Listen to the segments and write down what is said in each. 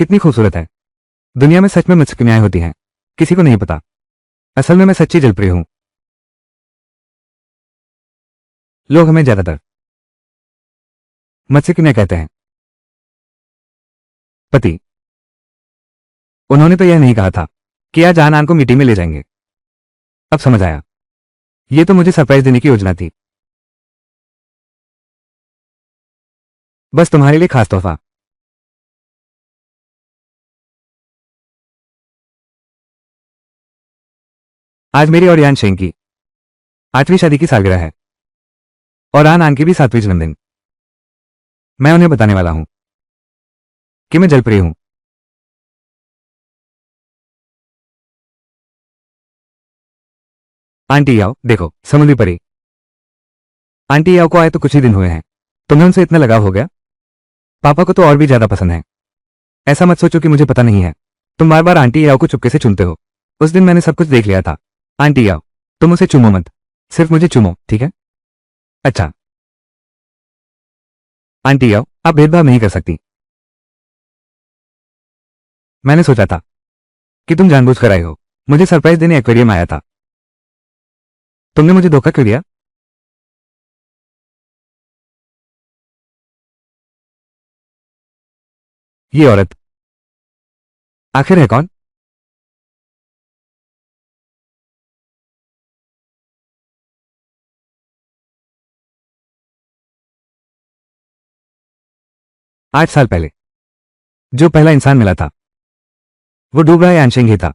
कितनी खूबसूरत है। दुनिया में सच में मुझसे किमियाएं होती हैं, किसी को नहीं पता। असल में मैं सच्ची जलप्रिय हूं। लोग हमें ज्यादातर मुझसे किमिया कहते हैं। पति। उन्होंने तो यह नहीं कहा था कि आज आन को मीटिंग में ले जाएंगे। अब समझ आया, ये तो मुझे सरप्राइज देने की योजना थी। बस तुम्हारे लिए खास तोहफा। आज मेरी और यान शेंग की 8वीं शादी की सालगिरह है और आन की भी 7वीं जन्मदिन। मैं उन्हें बताने वाला हूं कि मैं जलप्रिय हूं। आंटी आओ देखो, समुद्री परी। आंटी आओ को आए तो कुछ ही दिन हुए हैं, तुम्हें उनसे इतना लगाव हो गया। पापा को तो और भी ज्यादा पसंद है। ऐसा मत सोचो कि मुझे पता नहीं है। तुम बार बार आंटी आओ को चुपके से चुनते हो। उस दिन मैंने सब कुछ देख लिया था। आंटी आओ, तुम उसे चूमो मत, सिर्फ मुझे चूमो, ठीक है? अच्छा। आंटी आओ, आप भेदभाव नहीं कर सकती। मैंने सोचा था कि तुम जानबूझ कर आए हो। मुझे सरप्राइज देने एक्वेरियम आया था। तुमने मुझे धोखा क्यों दिया? ये औरत आखिर है कौन? आठ साल पहले जो पहला इंसान मिला था वो डूब रहा यानशेंग ही था।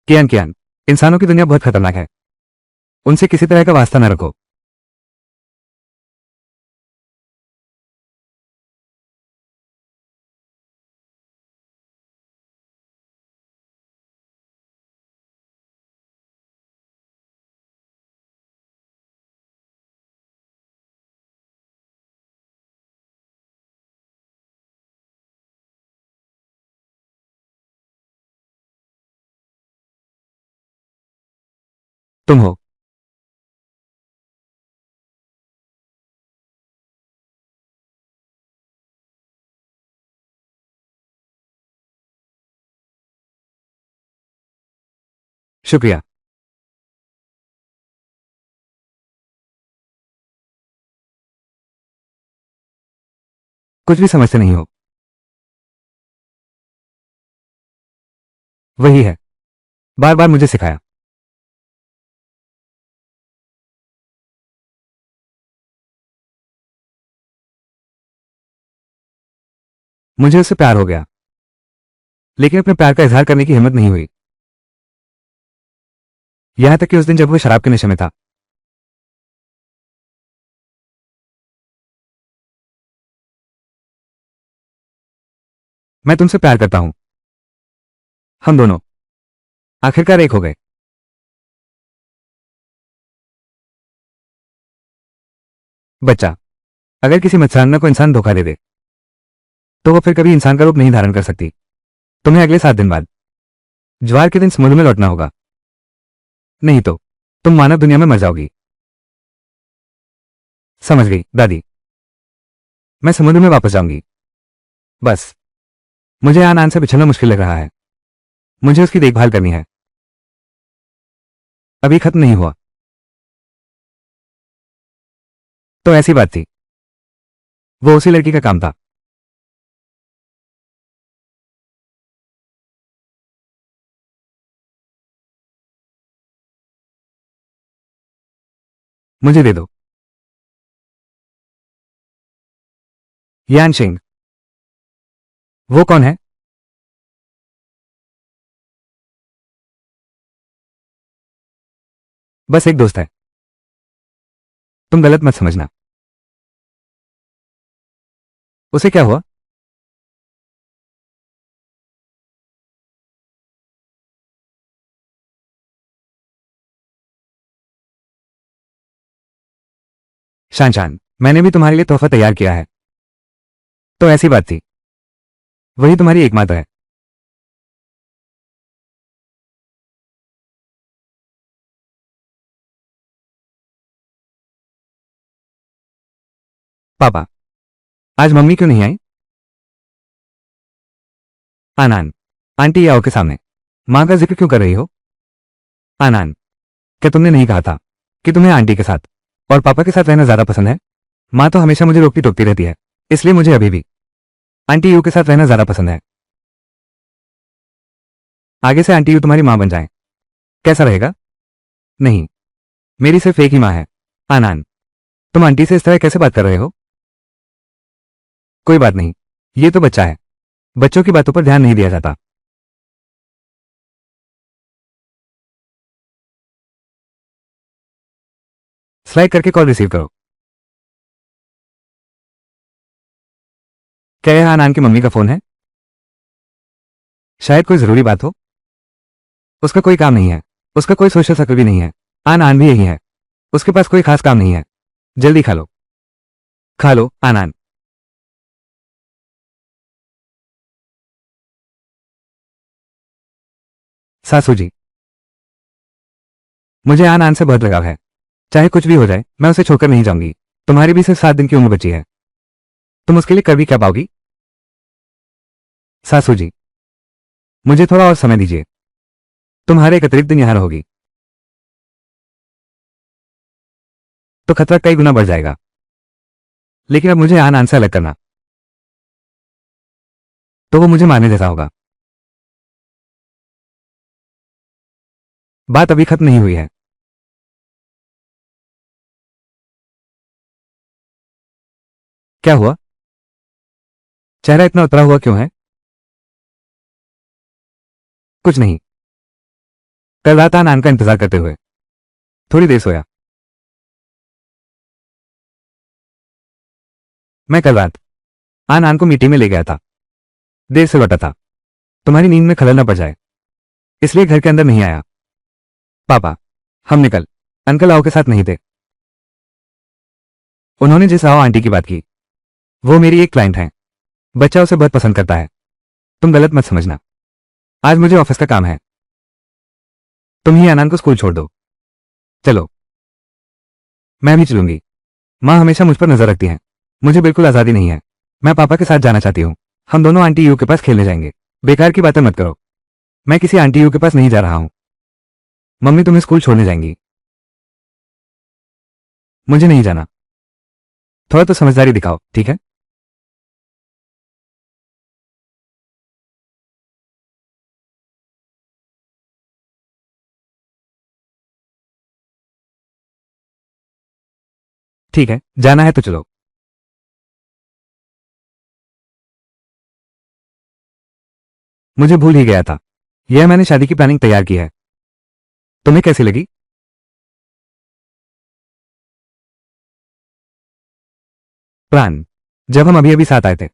कियान कियान, इंसानों की दुनिया बहुत खतरनाक है। उनसे किसी तरह का वास्ता न रखो। तुम हो। शुक्रिया। कुछ भी समझते नहीं हो। वही है, बार बार मुझे सिखाया। मुझे उससे प्यार हो गया, लेकिन अपने प्यार का इजहार करने की हिम्मत नहीं हुई। यहां तक कि उस दिन जब वो शराब के नशे में था। मैं तुमसे प्यार करता हूं। हम दोनों आखिरकार एक हो गए। बच्चा, अगर किसी मत्स्यांगना को इंसान धोखा दे दे तो वो फिर कभी इंसान का रूप नहीं धारण कर सकती। तुम्हें अगले 7 दिन बाद ज्वार के दिन समुद्र में लौटना होगा, नहीं तो तुम मानव दुनिया में मर जाओगी। समझ गई दादी। मैं समुद्र में वापस जाऊंगी। बस मुझे आन से बिछड़ना मुश्किल लग रहा है। मुझे उसकी देखभाल करनी है। अभी खत्म नहीं हुआ। तो ऐसी बात थी, वो उसी लड़की का काम था। मुझे दे दो। यान शिंग। वो कौन है? बस एक दोस्त है। तुम गलत मत समझना। उसे क्या हुआ? शान शान, मैंने भी तुम्हारे लिए तोहफा तैयार किया है। तो ऐसी बात थी, वही तुम्हारी एकमात्र है। पापा, आज मम्मी क्यों नहीं आई? आनान, आंटी आओ के सामने माँ का जिक्र क्यों कर रही हो? आनान, क्या तुमने नहीं कहा था कि तुम्हें आंटी के साथ और पापा के साथ रहना ज्यादा पसंद है? माँ तो हमेशा मुझे रोकती टोकती रहती है, इसलिए मुझे अभी भी आंटी यू के साथ रहना ज्यादा पसंद है। आगे से आंटी यू तुम्हारी माँ बन जाए, कैसा रहेगा? नहीं, मेरी सिर्फ एक ही माँ है। आनान, तुम आंटी से इस तरह कैसे बात कर रहे हो? कोई बात नहीं, ये तो बच्चा है, बच्चों की बातों पर ध्यान नहीं दिया जाता। स्लाइड करके कॉल रिसीव करो। क्या यह आनान की मम्मी का फोन है? शायद कोई जरूरी बात हो। उसका कोई काम नहीं है, उसका कोई सोशल सर्कल भी नहीं है। आनान भी यही है, उसके पास कोई खास काम नहीं है। जल्दी खा लो, खा लो आनान। सासू जी, मुझे आनान से बहुत लगाव है, चाहे कुछ भी हो जाए मैं उसे छोड़कर नहीं जाऊंगी। तुम्हारी भी सिर्फ 7 दिन की उम्र बची है, तुम उसके लिए कर भी क्या पाओगी? सासू जी, मुझे थोड़ा और समय दीजिए, तुम्हारे एक अतिरिक्त दिन यहां रहोगी तो खतरा कई गुना बढ़ जाएगा। लेकिन अब मुझे आनान से अलग करना तो वो मुझे मारने जैसा होगा। बात अभी खत्म नहीं हुई है। क्या हुआ? चेहरा इतना उतरा हुआ क्यों है? कुछ नहीं, कल रात आनान का इंतजार करते हुए थोड़ी देर सोया। मैं कल रात आनान को मीटिंग में ले गया था, देर से लौटा था, तुम्हारी नींद में खलल न पड़ जाए इसलिए घर के अंदर नहीं आया। पापा, हम निकल अंकल आओ के साथ नहीं थे। उन्होंने जिस आओ आंटी की बात की वो मेरी एक क्लाइंट है, बच्चा उसे बहुत पसंद करता है। तुम गलत मत समझना, आज मुझे ऑफिस का काम है, तुम ही आनंद को स्कूल छोड़ दो। चलो, मैं भी चलूंगी। माँ हमेशा मुझ पर नजर रखती है, मुझे बिल्कुल आजादी नहीं है। मैं पापा के साथ जाना चाहती हूँ, हम दोनों आंटी यू के पास खेलने जाएंगे। बेकार की बातें मत करो, मैं किसी आंटी यू के पास नहीं जा रहा हूँ। मम्मी तुम्हें स्कूल छोड़ने जाएंगी, मुझे नहीं जाना। थोड़ा तो समझदारी दिखाओ, ठीक है? ठीक है, जाना है तो चलो। मुझे भूल ही गया था, यह मैंने शादी की प्लानिंग तैयार की है। तुम्हें कैसी लगी? प्लान? जब हम अभी अभी साथ आए थे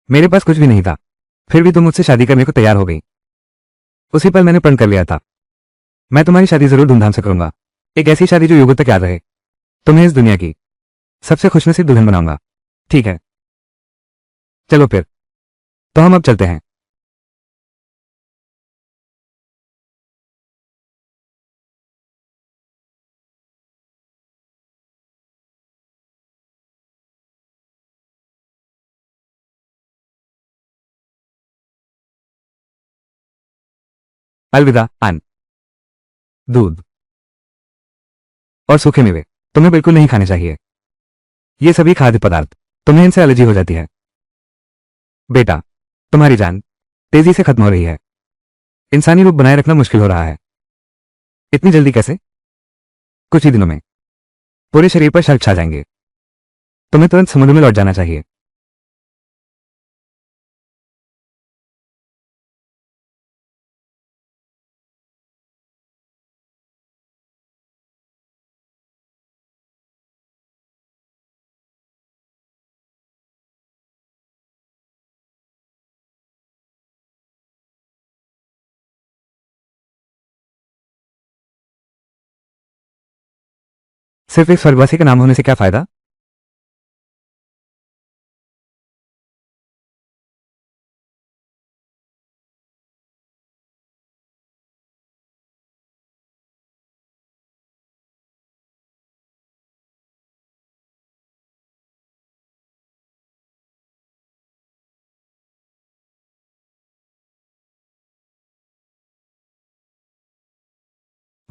मेरे पास कुछ भी नहीं था, फिर भी तुम मुझसे शादी करने को तैयार हो गई। उसी पल मैंने प्रण कर लिया था, मैं तुम्हारी शादी जरूर धूमधाम से करूंगा। एक ऐसी शादी जो युगों तक याद रहे। तुम्हें इस दुनिया की सबसे खुशनसीब दुल्हन बनाऊंगा। ठीक है, चलो फिर, तो हम अब चलते हैं। अलविदा आन। दूध और सूखे मेवे तुम्हें बिल्कुल नहीं खाने चाहिए, ये सभी खाद्य पदार्थ तुम्हें इनसे एलर्जी हो जाती है। बेटा, तुम्हारी जान तेजी से खत्म हो रही है, इंसानी रूप बनाए रखना मुश्किल हो रहा है। इतनी जल्दी कैसे? कुछ ही दिनों में पूरे शरीर पर शक छा जाएंगे, तुम्हें तुरंत समुद्र में लौट जाना चाहिए। सिर्फ एक स्वर्गवासी का नाम होने से क्या फायदा?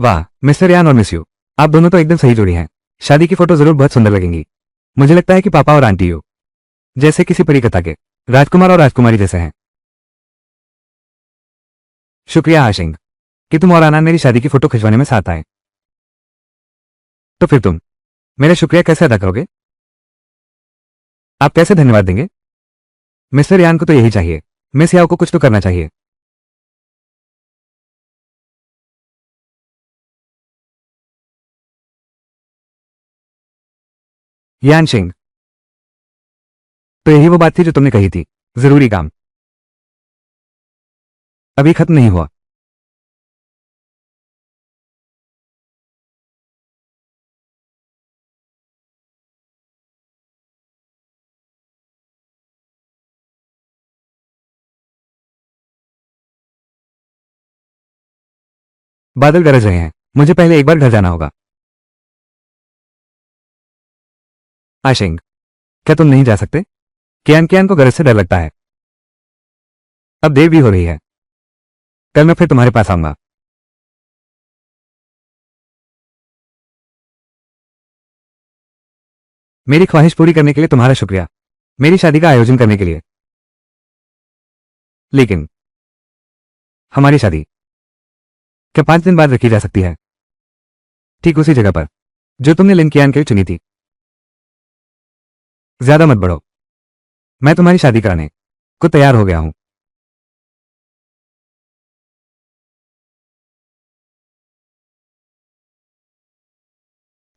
वाह मिस्टर यान और मिस यू, आप दोनों तो एकदम सही जोड़ी हैं। शादी की फोटो जरूर बहुत सुंदर लगेंगी। मुझे लगता है कि पापा और आंटी यू जैसे किसी परी कथा के राजकुमार और राजकुमारी जैसे हैं। शुक्रिया आशिंग कि तुम और आनंद मेरी शादी की फोटो खिंचवाने में साथ आए। तो फिर तुम मेरा शुक्रिया कैसे अदा करोगे? आप कैसे धन्यवाद देंगे? मिस्टर यान को तो यही चाहिए, मिस याओ को कुछ तो करना चाहिए। यान सिंह, तो यही वो बात थी जो तुमने कही थी, जरूरी काम अभी खत्म नहीं हुआ। बादल गरज रहे हैं, मुझे पहले एक बार घर जाना होगा। आशिंग, क्या तुम नहीं जा सकते? कियान कियान को गरज से डर लगता है। अब देर भी हो रही है, कल मैं फिर तुम्हारे पास आऊंगा। मेरी ख्वाहिश पूरी करने के लिए तुम्हारा शुक्रिया, मेरी शादी का आयोजन करने के लिए। लेकिन हमारी शादी क्या 5 दिन बाद रखी जा सकती है? ठीक उसी जगह पर जो तुमने लिन कियान के लिए चुनी थी। ज्यादा मत बढ़ो, मैं तुम्हारी शादी कराने को तैयार हो गया हूं।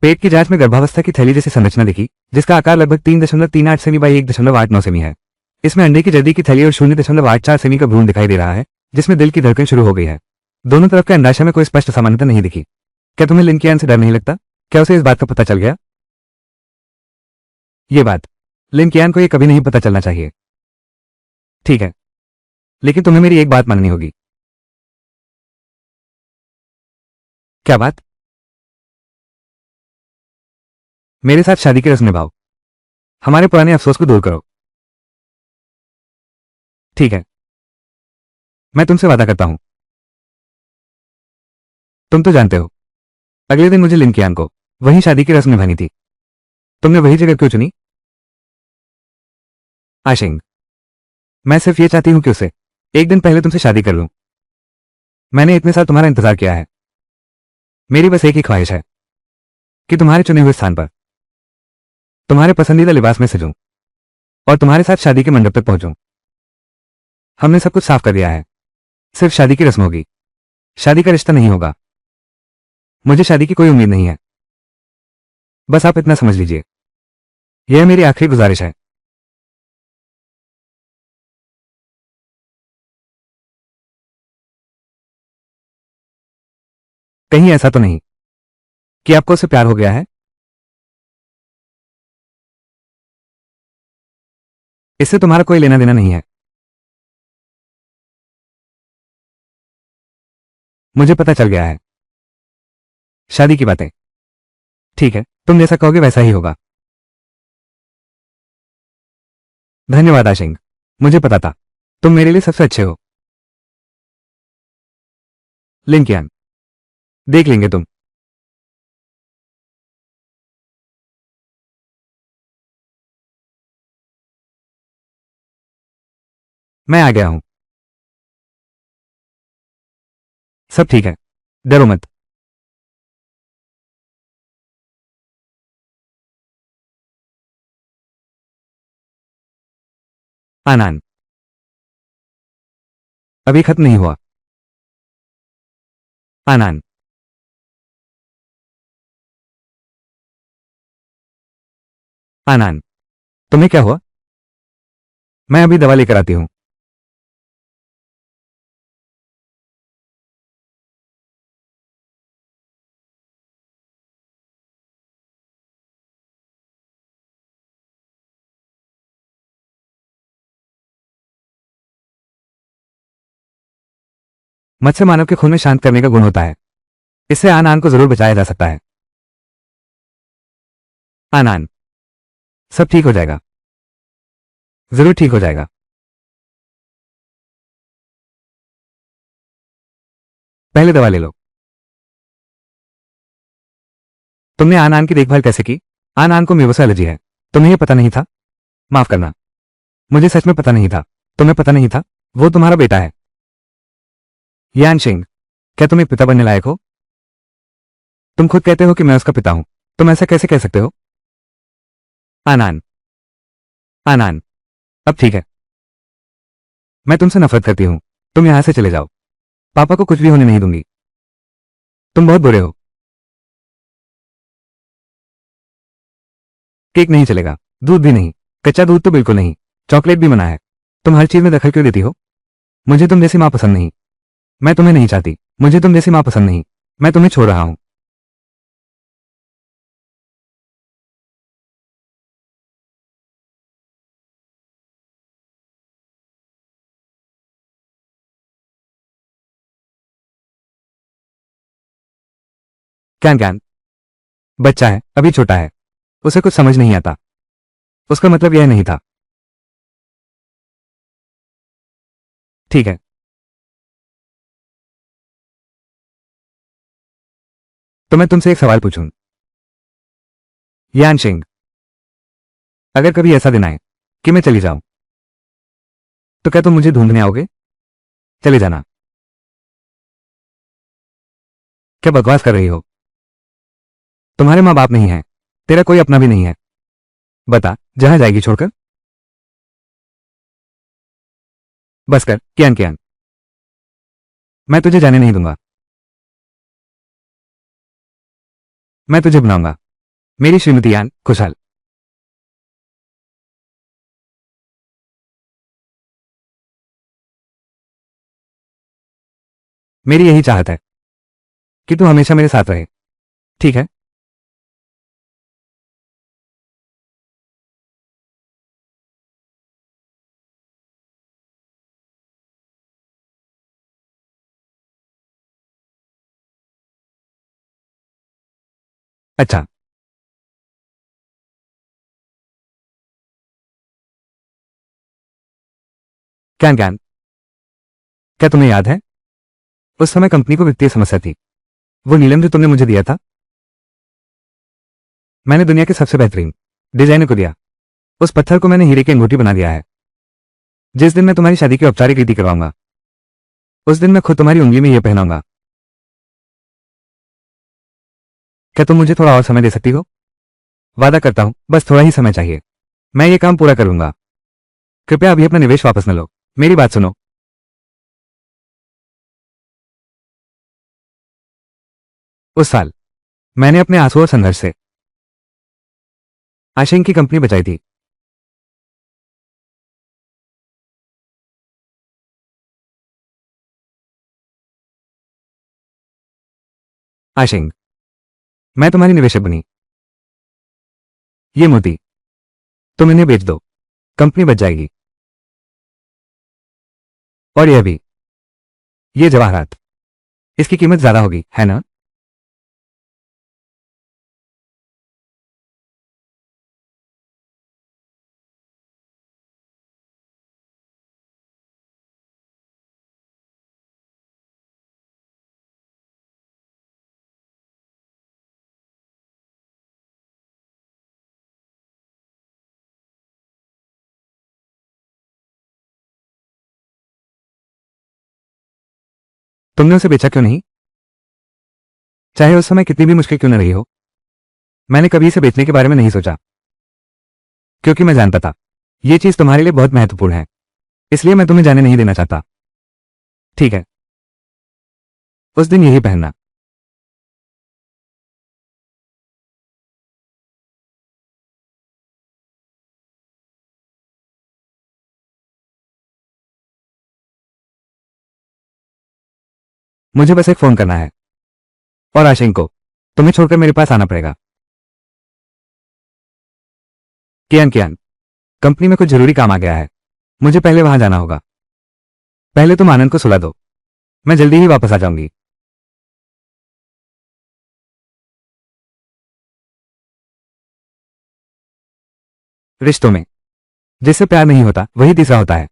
पेट की जांच में गर्भावस्था की थैली जैसी संरचना दिखी, जिसका आकार लगभग 3.38 सेमी बाई 1.89 सेमी है। इसमें अंडे की जर्दी की थैली और 0.84 सेमी का भ्रूण दिखाई दे रहा है, जिसमें दिल की धड़कन शुरू हो गई है। दोनों तरफ के अंडाशय में कोई स्पष्ट सामान्यता नहीं दिखी। क्या तुम्हें लिनकियान से डर नहीं लगता? क्या उसे इस बात का पता चल गया? ये बात लिनकियान को ये कभी नहीं पता चलना चाहिए। ठीक है, लेकिन तुम्हें मेरी एक बात माननी होगी। क्या बात? मेरे साथ शादी की रस्म निभाओ, हमारे पुराने अफसोस को दूर करो। ठीक है, मैं तुमसे वादा करता हूं। तुम तो जानते हो, अगले दिन मुझे लिनकियान को वहीं शादी की रस्म निभानी थी। तुमने वही जगह क्यों चुनी? आशिंग, मैं सिर्फ ये चाहती हूं कि उसे एक दिन पहले तुमसे शादी कर लूं। मैंने इतने साल तुम्हारा इंतजार किया है। मेरी बस एक ही ख्वाहिश है कि तुम्हारे चुने हुए स्थान पर तुम्हारे पसंदीदा लिबास में सजूं और तुम्हारे साथ शादी के मंडप तक पहुंचूं। हमने सब कुछ साफ कर दिया है, सिर्फ शादी की रस्म होगी, शादी का रिश्ता नहीं होगा। मुझे शादी की कोई उम्मीद नहीं है, बस आप इतना समझ लीजिए, यह मेरी आखिरी गुजारिश है। कहीं ऐसा तो नहीं कि आपको उससे प्यार हो गया है? इससे तुम्हारा कोई लेना देना नहीं है। मुझे पता चल गया है। शादी की बातें ठीक है, तुम जैसा कहोगे वैसा ही होगा। धन्यवाद आशिंग, मुझे पता था तुम मेरे लिए सबसे अच्छे हो। लिंकियान, देख लेंगे तुम। मैं आ गया हूं। सब ठीक है, डरो मत। आनंद, अभी खत्म नहीं हुआ। आनंद, आनंद, तुम्हें क्या हुआ? मैं अभी दवा लेकर आती हूं। मत्स्य मानव के खून में शांत करने का गुण होता है, इससे आनंद को जरूर बचाया जा सकता है। आनंद, सब ठीक हो जाएगा, जरूर ठीक हो जाएगा। पहले दवा ले लो। तुमने आन की देखभाल कैसे की? आन को मेवों से एलर्जी है। तुम्हें यह पता नहीं था? माफ करना, मुझे सच में पता नहीं था। तुम्हें पता नहीं था? वो तुम्हारा बेटा है। यान शिंग, क्या तुम एक पिता बनने लायक हो? तुम खुद कहते हो कि मैं उसका पिता हूं। तुम ऐसा कैसे कह सकते हो? आनान, आनान, अब ठीक है। मैं तुमसे नफरत करती हूं। तुम यहां से चले जाओ। पापा को कुछ भी होने नहीं दूंगी। तुम बहुत बुरे हो। केक नहीं चलेगा, दूध भी नहीं, कच्चा दूध तो बिल्कुल नहीं, चॉकलेट भी मना है। तुम हर चीज में दखल क्यों देती हो? मुझे तुम जैसी मां पसंद नहीं। मैं तुम्हें नहीं चाहती। मुझे तुम जैसी मां पसंद नहीं। मैं तुम्हें छोड़ रहा हूं। कैन कैन बच्चा है, अभी छोटा है। उसे कुछ समझ नहीं आता। उसका मतलब यह नहीं था। ठीक है, तो मैं तुमसे एक सवाल पूछूं। यान सिंह, अगर कभी ऐसा दिन आए कि मैं चली जाऊं, तो क्या तुम मुझे ढूंढने आओगे? चले जाना। क्या बकवास कर रही हो? तुम्हारे माँ बाप नहीं है। तेरा कोई अपना भी नहीं है। बता, जहां जाएगी छोड़कर? बस कर, कियान कियान। मैं तुझे जाने नहीं दूंगा। मैं तुझे बनाऊंगा, मेरी श्रीमती यान खुशहाल। मेरी यही चाहत है कि तू हमेशा मेरे साथ रहे। ठीक है? अच्छा। कैन कैन, क्या तुम्हें याद है उस समय कंपनी को वित्तीय समस्या थी? वो नीलम जो तुमने मुझे दिया था, मैंने दुनिया के सबसे बेहतरीन डिजाइनर को दिया। उस पत्थर को मैंने हीरे की अंगूठी बना दिया है। जिस दिन मैं तुम्हारी शादी की औपचारिक रीति करवाऊंगा, उस दिन मैं खुद तुम्हारी उंगली में यह पहनाऊंगा। क्या तुम मुझे थोड़ा और समय दे सकती हो? वादा करता हूं, बस थोड़ा ही समय चाहिए। मैं ये काम पूरा करूंगा। कृपया अभी अपना निवेश वापस न लो। मेरी बात सुनो। उस साल मैंने अपने आंसू और संघर्ष से आशिंग की कंपनी बचाई थी। आशिंग, मैं तुम्हारी निवेशक बनी। ये मोती, तुम इन्हें बेच दो, कंपनी बच जाएगी। और यह भी, ये जवाहरात, इसकी कीमत ज्यादा होगी, है ना? तुमने उसे बेचा क्यों नहीं? चाहे उस समय कितनी भी मुश्किल क्यों न रही हो। मैंने कभी इसे बेचने के बारे में नहीं सोचा, क्योंकि मैं जानता था ये चीज तुम्हारे लिए बहुत महत्वपूर्ण है। इसलिए मैं तुम्हें जाने नहीं देना चाहता। ठीक है, उस दिन यही पहनना। मुझे बस एक फोन करना है, और आशिंग को तुम्हें छोड़कर मेरे पास आना पड़ेगा। कियान कियान, कंपनी में कुछ जरूरी काम आ गया है। मुझे पहले वहां जाना होगा। पहले तुम आनंद को सुला दो। मैं जल्दी ही वापस आ जाऊंगी। रिश्तों में जिससे प्यार नहीं होता वही तीसरा होता है।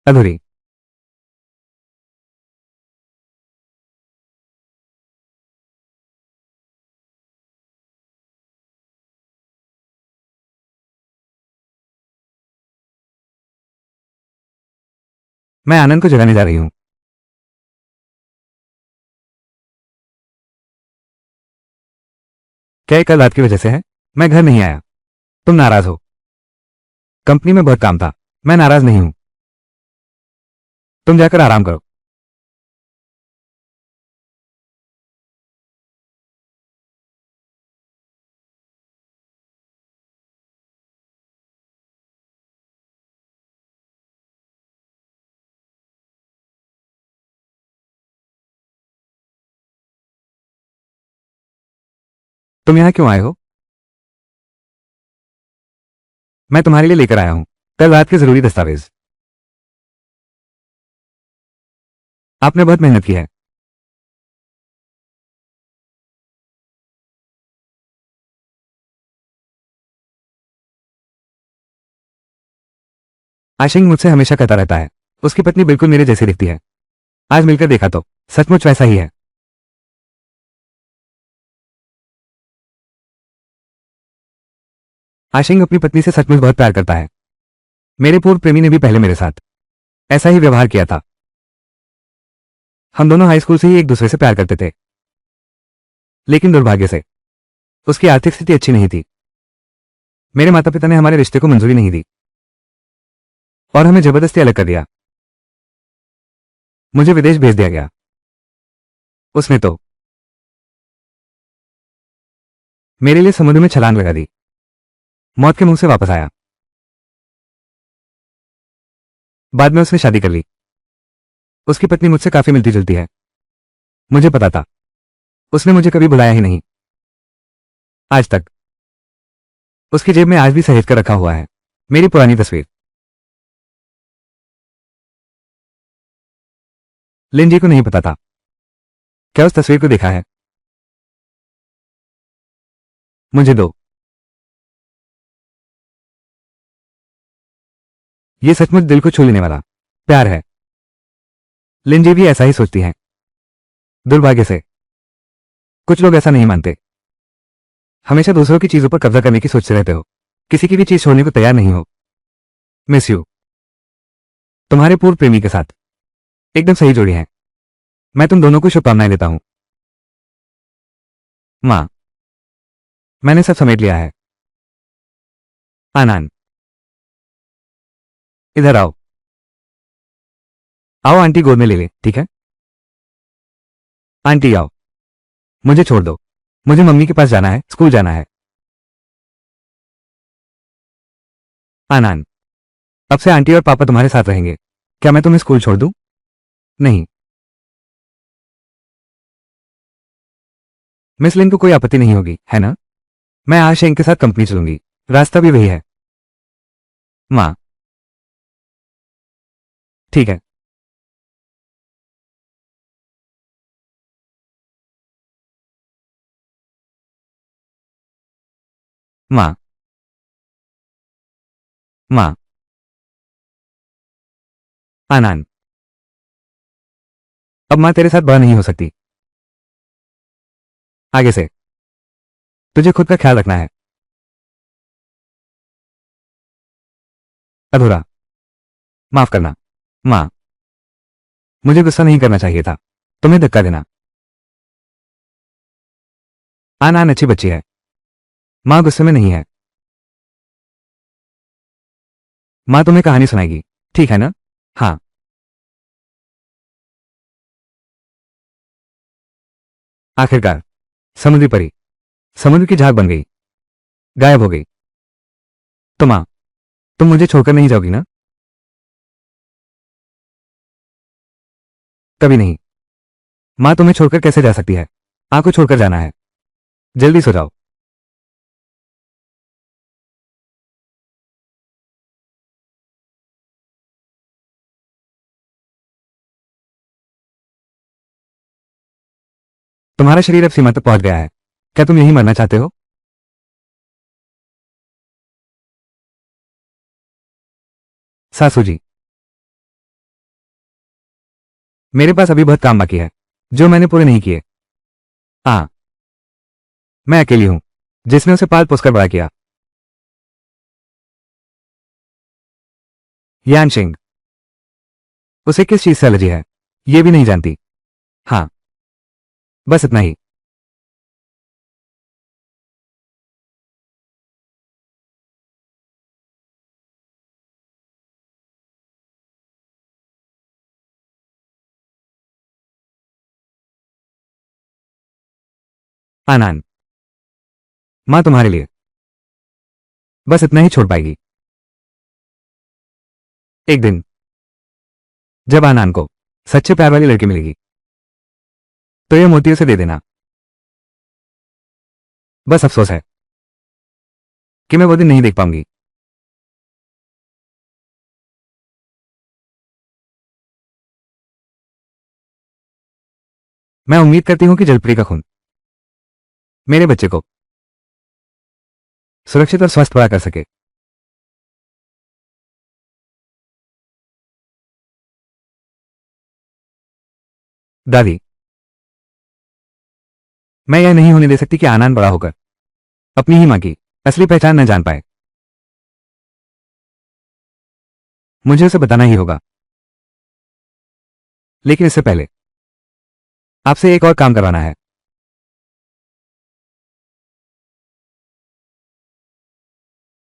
अधूरी। मैं आनंद को जगाने जा रही हूं। क्या ये कल रात की वजह से है? मैं घर नहीं आया। तुम नाराज हो। कंपनी में बहुत काम था। मैं नाराज नहीं हूं। तुम जाकर आराम करो। तुम यहां क्यों आए हो? मैं तुम्हारे लिए लेकर आया हूं कल रात के जरूरी दस्तावेज। आपने बहुत मेहनत की है। आशिंग मुझसे हमेशा कहता रहता है उसकी पत्नी बिल्कुल मेरे जैसी दिखती है। आज मिलकर देखा तो सचमुच वैसा ही है। आशिंग अपनी पत्नी से सचमुच बहुत प्यार करता है। मेरे पूर्व प्रेमी ने भी पहले मेरे साथ ऐसा ही व्यवहार किया था। हम दोनों हाई स्कूल से ही एक दूसरे से प्यार करते थे, लेकिन दुर्भाग्य से उसकी आर्थिक स्थिति अच्छी नहीं थी। मेरे माता पिता ने हमारे रिश्ते को मंजूरी नहीं दी और हमें जबरदस्ती अलग कर दिया। मुझे विदेश भेज दिया गया। उसने तो मेरे लिए समुद्र में छलांग लगा दी। मौत के मुंह से वापस आया। बाद में उसने शादी कर ली। उसकी पत्नी मुझसे काफी मिलती जुलती है। मुझे पता था। उसने मुझे कभी बुलाया ही नहीं आज तक। उसकी जेब में आज भी सहेज कर रखा हुआ है मेरी पुरानी तस्वीर। लिन जी को नहीं पता था। क्या उस तस्वीर को देखा है? मुझे दो। ये सचमुच दिल को छू लेने वाला प्यार है। लिन जी भी ऐसा ही सोचती हैं। दुर्भाग्य से कुछ लोग ऐसा नहीं मानते। हमेशा दूसरों की चीजों पर कब्जा करने की सोचते रहते हो। किसी की भी चीज छोड़ने को तैयार नहीं हो। Miss you. तुम्हारे पूर्व प्रेमी के साथ एकदम सही जोड़ी है। मैं तुम दोनों को शुभकामनाएं देता हूं। मां, मैंने सब समेट लिया है। आनंद, इधर आओ। आओ आंटी गोद में ले ले, ठीक है? आंटी आओ। मुझे छोड़ दो। मुझे मम्मी के पास जाना है, स्कूल जाना है। आनंद, अब से आंटी और पापा तुम्हारे साथ रहेंगे। क्या मैं तुम्हें स्कूल छोड़ दूं? नहीं। मिस लिन को कोई आपत्ति नहीं होगी, है ना? मैं आज शेंग के साथ कंपनी चलूंगी। रास्ता भी वही है। मां, ठीक है। मां, मां। आनंद, अब मां तेरे साथ बड़ा नहीं हो सकती। आगे से तुझे खुद का ख्याल रखना है। अधूरा। माफ करना। मां, मुझे गुस्सा नहीं करना चाहिए था। तुम्हें धक्का देना। आनंद अच्छी बच्ची है। मां गुस्से में नहीं है। मां तुम्हें कहानी सुनाएगी, ठीक है ना? हाँ। आखिरकार समुद्री परी समुद्र की झाग बन गई, गायब हो गई। तो मां, तुम मुझे छोड़कर नहीं जाओगी ना? कभी नहीं। मां तुम्हें छोड़कर कैसे जा सकती है? आंखों छोड़कर जाना है। जल्दी सो जाओ। तुम्हारा शरीर अब सीमा तक पहुंच गया है। क्या तुम यही मरना चाहते हो? सासू जी। मेरे पास अभी बहुत काम बाकी है जो मैंने पूरे नहीं किए। हाँ, मैं अकेली हूं जिसने उसे पाल पोसकर बड़ा किया। यानशिंग, उसे किस चीज से एलर्जी है ये भी नहीं जानती। हाँ, बस इतना ही। आनंद, माँ तुम्हारे लिए बस इतना ही छोड़ पाएगी। एक दिन जब आनंद को सच्चे प्यार वाली लड़की मिलेगी तो ये मोती उसे दे देना। बस अफसोस है कि मैं वो दिन नहीं देख पाऊंगी। मैं उम्मीद करती हूं कि जलप्री का खून मेरे बच्चे को सुरक्षित और स्वस्थ बड़ा कर सके। दादी, मैं यह नहीं होने दे सकती कि आनंद बड़ा होकर अपनी ही मां की असली पहचान न जान पाए। मुझे उसे बताना ही होगा, लेकिन इससे पहले आपसे एक और काम करवाना है।